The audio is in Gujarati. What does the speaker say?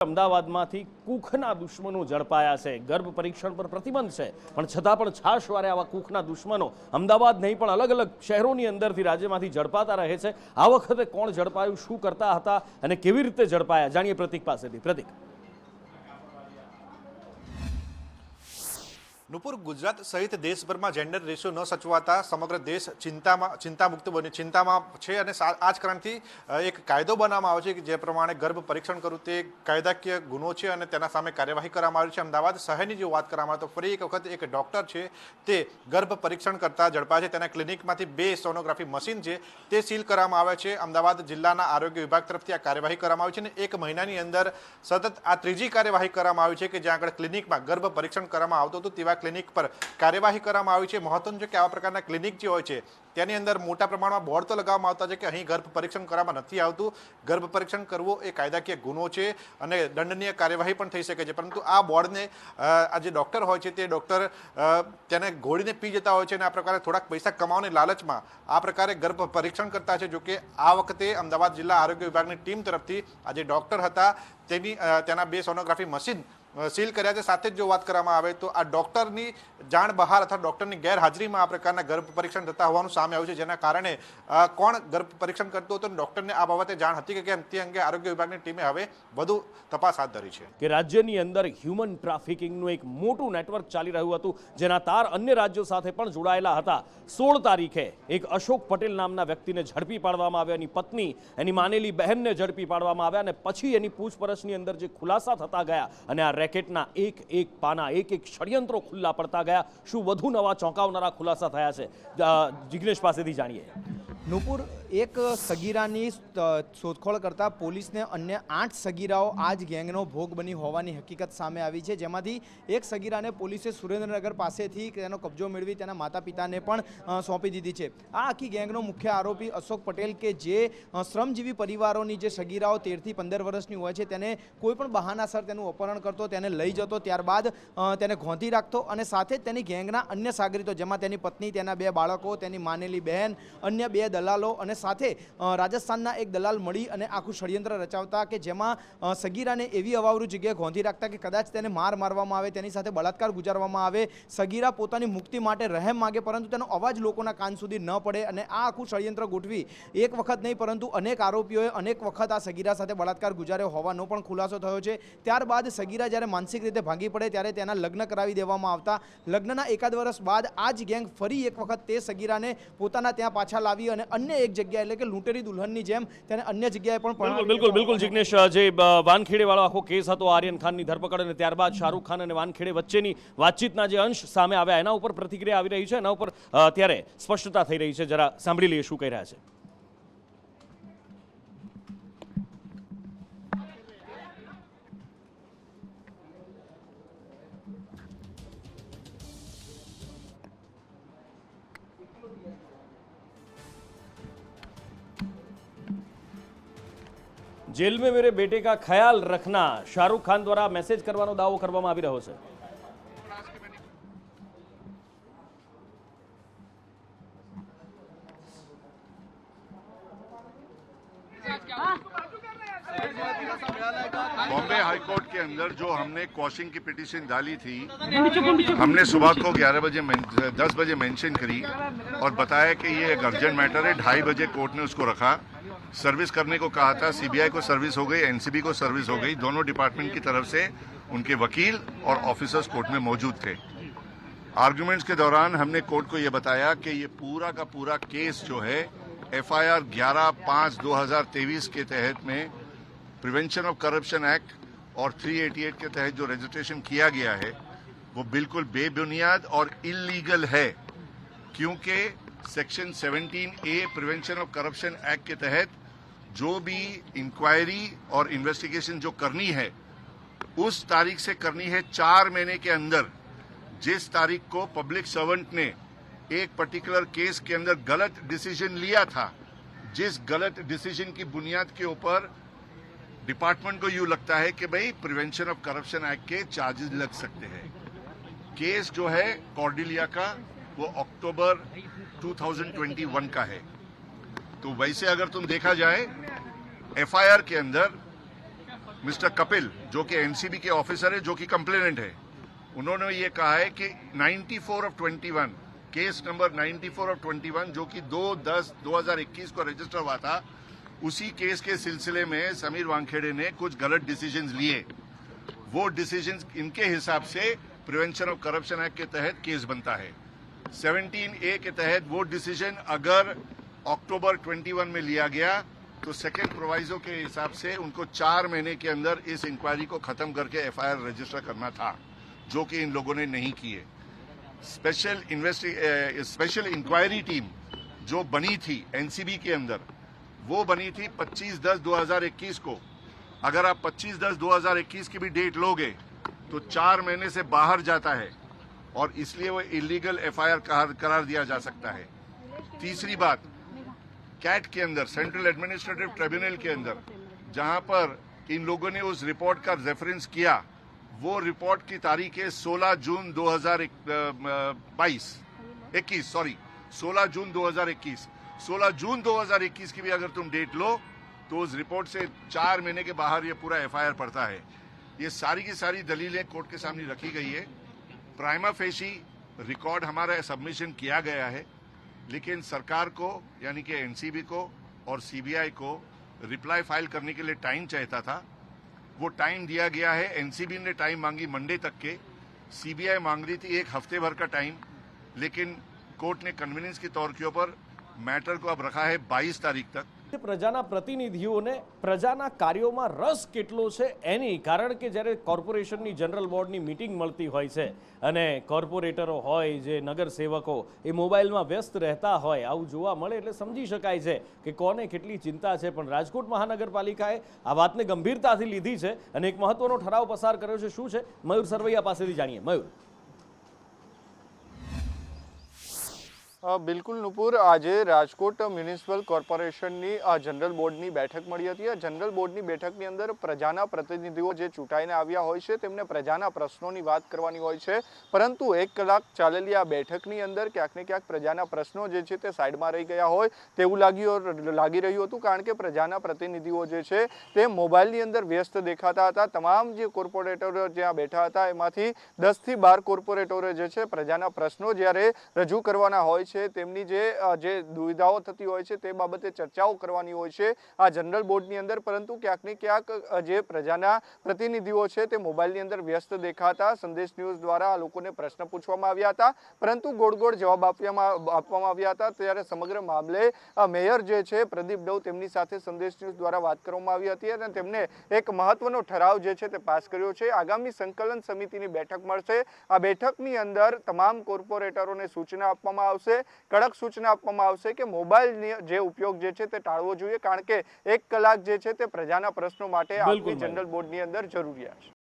અમદાવાદમાંથી કૂખના દુશ્મનો ઝડપાયા છે। ગર્ભ પરીક્ષણ પર પ્રતિબંધ છે, પણ છતાં પણ છાશવારે આવા કૂખના દુશ્મનો અમદાવાદ નહીં પણ અલગ અલગ શહેરોની અંદરથી રાજ્યમાંથી ઝડપાતા રહે છે। આ વખતે કોણ ઝડપાયું, શું કરતા હતા અને કેવી રીતે ઝડપાયા, જાણીએ પ્રતિક પાસેથી। પ્રતિક। નુપુર, ગુજરાત સહિત દેશભરમાં જેન્ડર રેશિયો ન સચવાતા સમગ્ર દેશ ચિંતામુક્ત બન્યો ચિંતામાં છે અને આ જ કારણથી એક કાયદો બનાવવામાં આવ્યો છે કે જે પ્રમાણે ગર્ભ પરીક્ષણ કરવું તે કાયદાકીય ગુનો છે અને તેના સામે કાર્યવાહી કરવામાં આવી છે। અમદાવાદ શહેરની જો વાત કરવામાં આવે તો ફરી એક વખત એક ડોક્ટર છે તે ગર્ભ પરીક્ષણ કરતા ઝડપાયા છે। તેના ક્લિનિકમાંથી 2 સોનોગ્રાફી મશીન છે તે સીલ કરવામાં આવ્યા છે। અમદાવાદ જિલ્લાના આરોગ્ય વિભાગ તરફથી આ કાર્યવાહી કરવામાં આવી છે અને 1 મહિનાની અંદર સતત આ ત્રીજી કાર્યવાહી કરવામાં આવી છે કે જ્યાં આગળ ક્લિનિકમાં ગર્ભ પરીક્ષણ કરવામાં આવતું હતું તેવા ક્લિનિક પર કાર્યવાહી કરવામાં આવી છે। મહત્વનું છે કે આવા પ્રકારના ક્લિનિક જે હોય છે તેની અંદર મોટા પ્રમાણમાં બોર્ડ તો લગાવવામાં આવતા છે કે અહીં ગર્ભ પરીક્ષણ કરવામાં નથી આવતું। ગર્ભ પરીક્ષણ કરવું એ કાયદાકીય ગુનો છે અને દંડનીય કાર્યવાહી પણ થઈ શકે છે, પરંતુ આ બોર્ડને આ જે ડૉક્ટર હોય છે તે ડૉક્ટર તેને ઘોડીને પી જતા હોય છે અને આ પ્રકારે થોડાક પૈસા કમાવાની લાલચમાં આ પ્રકારે ગર્ભ પરીક્ષણ કરતા છે। જો કે આ વખતે અમદાવાદ જિલ્લા આરોગ્ય વિભાગની ટીમ તરફથી આ જે ડૉક્ટર હતા તેના 2 સોનોગ્રાફી મશીન સીલ કર્યા છે। સાથે જ જો વાત કરવામાં આવે તો આ ડૉક્ટરની જાણ બહાર અથવા ડૉક્ટરની ગેરહાજરીમાં આ પ્રકારના ગર્ભ પરીક્ષણ થતા હોવાનું સામે આવ્યું છે, જેના કારણે કોણ ગર્ભ પરીક્ષણ કરતું હતું ડૉક્ટરને આ બાબતે જાણ હતી કે કેમ તે અંગે આરોગ્ય વિભાગની ટીમે હવે વધુ તપાસ હાથ ધરી છે। કે રાજ્યની અંદર હ્યુમન ટ્રાફિકિંગનું એક મોટું નેટવર્ક ચાલી રહ્યું હતું, જેના તાર અન્ય રાજ્યો સાથે પણ જોડાયેલા હતા। 16 તારીખે એક અશોક પટેલ નામના વ્યક્તિને ઝડપી પાડવામાં આવ્યા, એની પત્ની, એની માનેલી બહેનને ઝડપી પાડવામાં આવ્યા અને પછી એની પૂછપરછની અંદર જે ખુલાસા થતા ગયા અને આ રેકેટના એક પાના, એક ષડયંત્રો ખુલ્લા પડતા ગયા। શું વધુ નવા ચોંકાવનારા ખુલાસા થયા છે, જિગ્નેશ પાસેથી જાણીએ। નુપુર, એક સગીરાની શોધખોળ કરતા પોલીસને અન્ય 8 સગીરાઓ આ જ ગેંગનો ભોગ બની હોવાની હકીકત સામે આવી છે, જેમાંથી એક સગીરાને પોલીસે સુરેન્દ્રનગર પાસેથી તેનો કબજો મેળવી તેના માતા પિતાને પણ સોંપી દીધી છે। આ આખી ગેંગનો મુખ્ય આરોપી અશોક પટેલ કે જે શ્રમજીવી પરિવારોની જે સગીરાઓ 13 થી 15 વર્ષની હોય છે તેને કોઈપણ બહાનાસર તેનું અપહરણ કરતો, તેને લઈ જતો, ત્યારબાદ તેને ગોંધી રાખતો અને સાથે જ તેની ગેંગના અન્ય સાગરીતો, જેમાં તેની પત્ની, તેના 2 બાળકો, તેની માનેલી બહેન, અન્ય 2 દલાલો અને સાથે રાજસ્થાનના એક દલાલ મળી અને આખું ષડયંત્ર રચાવતા કે જેમાં સગીરાને એવી અવાવરૂ જગ્યાએ ગોંધી રાખતા કે કદાચ તેને મારવામાં આવે, તેની સાથે બળાત્કાર ગુજારવામાં આવે, સગીરા પોતાની મુક્તિ માટે રહેમ માગે પરંતુ તેનો અવાજ લોકોના કાન સુધી ન પડે અને આ આખું ષડયંત્ર ગોઠવી એક વખત નહીં પરંતુ અનેક આરોપીઓએ અનેક વખત આ સગીરા સાથે બળાત્કાર ગુજાર્યો હોવાનો પણ ખુલાસો થયો છે। ત્યારબાદ સગીરા જ્યારે માનસિક રીતે ભાગી પડે ત્યારે તેના લગ્ન કરાવી દેવામાં આવતા, લગ્નના 1 વર્ષ બાદ આ જ ગેંગ ફરી એક વખત તે સગીરાને પોતાના ત્યાં પાછા લાવી અને અન્ય એક જગ્યાએ એટલે કે લૂંટેરી દુલ્હનની જેમ તેને અન્ય જગ્યાએ પણ બિલકુલ જિગ્નેશ, જે વાનખેડે વાળો આખો કેસ હતો, આર્યન ખાનની ધરપકડ અને ત્યારબાદ શાહરૂખ ખાન અને વાનખેડે વચ્ચેની વાતચીતના જે અંશ સામે આવ્યા એના ઉપર પ્રતિક્રિયા આવી રહી છે, એના ઉપર અત્યારે સ્પષ્ટતા થઈ રહી છે। જરા સાંભળી લઈએ શું કહી રહ્યા છે। जेल में मेरे बेटे का ख्याल रखना, शाहरुख खान द्वारा मैसेज करवानो दावो करवामां आवी रह्यो छे। बॉम्बे हाई कोर्ट के अंदर जो हमने क्वॉशिंग की पिटीशन डाली थी, हमने सुबह को 10 बजे मेंशन करी और बताया कि ये एक अर्जेंट मैटर है। 2:30 बजे कोर्ट ने उसको रखा, सर्विस करने को कहा था। सीबीआई को सर्विस हो गई, एनसीबी को सर्विस हो गई। दोनों डिपार्टमेंट की तरफ से उनके वकील और ऑफिसर्स कोर्ट में मौजूद थे। आर्गुमेंट्स के दौरान हमने कोर्ट को ये बताया कि ये पूरा का पूरा केस जो है FIR 11/5/2023 के तहत में प्रिवेंशन ऑफ करप्शन एक्ट और 388 के तहत जो रजिस्ट्रेशन किया गया है वो बिल्कुल बेबुनियाद और इलीगल है, क्योंकि section 17A prevention of corruption act के तहत जो भी इंक्वायरी और इन्वेस्टिगेशन जो करनी है उस तारीख से करनी है 4 महीने के अंदर। जिस तारीख को पब्लिक सर्वेंट ने एक पर्टिकुलर केस के अंदर गलत डिसीजन लिया था, जिस गलत डिसीजन की बुनियाद के ऊपर डिपार्टमेंट को यूं लगता है कि भाई प्रिवेंशन ऑफ करप्शन एक्ट के चार्जेस लग सकते हैं। केस जो है कॉर्डिलिया का वो अक्टूबर 2021 का है। तो वैसे अगर तुम देखा जाए FIR के अंदर मिस्टर कपिल जो कि एनसीबी के ऑफिसर है, जो कि कंप्लेनेंट है, उन्होंने ये कहा है कि 94 ऑफ 21 केस नंबर 94 ऑफ 21 जो कि 2/10/2021 को रजिस्टर हुआ था, उसी केस के सिलसिले में समीर वानखेड़े ने कुछ गलत डिसीजंस लिए। वो डिसीजंस इनके हिसाब से प्रिवेंशन ऑफ करप्शन एक्ट के तहत केस बनता है। 17A के तहत वो डिसीजन अगर अक्टूबर 21 में लिया गया तो सेकेंड प्रोवाइजो के हिसाब से उनको 4 महीने के अंदर इस इंक्वायरी को खत्म करके एफआईआर रजिस्टर करना था, जो कि इन लोगों ने नहीं किए। स्पेशल इंक्वायरी टीम जो बनी थी एनसीबी के अंदर, वो बनी थी 25/10/2021 को। अगर आप 25/10/2021 की भी डेट लोगे तो 4 महीने से बाहर जाता है और इसलिए वो इलीगल एफआईआर करार दिया जा सकता है। तीसरी बात, कैट के अंदर, सेंट्रल एडमिनिस्ट्रेटिव ट्रिब्यूनल के अंदर, जहां पर इन लोगों ने उस रिपोर्ट का रेफरेंस किया, वो रिपोर्ट की तारीख है 16 जून 2021 16 जून 2021। 16 जून 2021 की भी अगर तुम डेट लो तो उस रिपोर्ट से 4 महीने के बाहर ये पूरा एफआईआर पड़ता है। ये सारी की सारी दलीलें कोर्ट के सामने रखी गई है। प्राइमा फेशी रिकॉर्ड हमारा सबमिशन किया गया है, लेकिन सरकार को यानी कि एनसीबी को और सीबीआई को रिप्लाई फाइल करने के लिए टाइम चाहता था। वो टाइम दिया गया है। एनसीबी ने टाइम मांगी मंडे तक के, सीबीआई मांग रही थी 1 हफ्ते भर का टाइम, लेकिन कोर्ट ने कन्वीनियंस के तौर के ऊपर मैटर को अब रखा है 22 तारीख तक। પ્રજાના પ્રતિનિધિઓને પ્રજાના કાર્યોમાં રસ કેટલો છે એની, કારણ કે જ્યારે કોર્પોરેશનની જનરલ બોર્ડની મીટિંગ મળતી હોય છે અને કોર્પોરેટરો હોય જે નગરસેવકો એ મોબાઈલમાં વ્યસ્ત રહેતા હોય, આવું જોવા મળે એટલે સમજી શકાય છે કે કોને કેટલી ચિંતા છે। પણ રાજકોટ મહાનગરપાલિકાએ આ વાતને ગંભીરતાથી લીધી છે અને એક મહત્વનો ઠરાવ પસાર કર્યો છે। શું છે, મયુર સરવૈયા પાસેથી જાણીએ। મયુર। બિલકુલ નુપુર, આજે રાજકોટ મ્યુનિસિપલ કોર્પોરેશનની જનરલ બોર્ડની બેઠક મળી હતી। આ જનરલ બોર્ડની બેઠકની અંદર પ્રજાના પ્રતિનિધિઓ જે ચૂંટાઈને આવ્યા હોય છે તેમને પ્રજાના પ્રશ્નોની વાત કરવાની હોય છે, પરંતુ 1 કલાક ચાલેલી આ બેઠકની અંદર ક્યાંક ને ક્યાંક પ્રજાના પ્રશ્નો જે છે તે સાઈડમાં રહી ગયા હોય તેવું લાગી રહ્યું હતું, કારણ કે પ્રજાના પ્રતિનિધિઓ જે છે તે મોબાઈલની અંદર વ્યસ્ત દેખાતા હતા। તમામ જે કોર્પોરેટરો જ્યાં બેઠા હતા એમાંથી 10 થી 12 કોર્પોરેટરો જે છે પ્રજાના પ્રશ્નો જ્યારે રજૂ કરવાના હોય છે, તેમની જે દુવિધાઓ થતી હોય છે તે બાબતે ચર્ચાઓ કરવાની હોય છે આ જનરલ બોર્ડની અંદર, પરંતુ ક્યાંક ને ક્યાંક જે પ્રજાના પ્રતિનિધિઓ છે તે મોબાઈલની અંદર વ્યસ્ત દેખાતા। સંદેશ ન્યૂઝ દ્વારા આ લોકોને પ્રશ્ન પૂછવામાં આવ્યા હતા, પરંતુ ગોળ જવાબ આપવામાં આવ્યા હતા। ત્યારે સમગ્ર મામલે મેયર જે છે પ્રદીપ ડવ, તેમની સાથે સંદેશ ન્યૂઝ દ્વારા વાત કરવામાં આવી હતી અને તેમને એક મહત્વનો ઠરાવ જે છે તે પાસ કર્યો છે। આગામી સંકલન સમિતિની બેઠક મળશે। આ બેઠકની અંદર તમામ કોર્પોરેટરોને સૂચના આપવામાં આવશે, કડક સૂચના આપવામાં આવશે કે મોબાઈલની જે ઉપયોગ જે છે તે ટાળવો જોઈએ, કારણ કે 1 કલાક જે છે તે પ્રજાના પ્રશ્નો માટે આપણી જનરલ બોર્ડની અંદર જરૂરિયાત છે।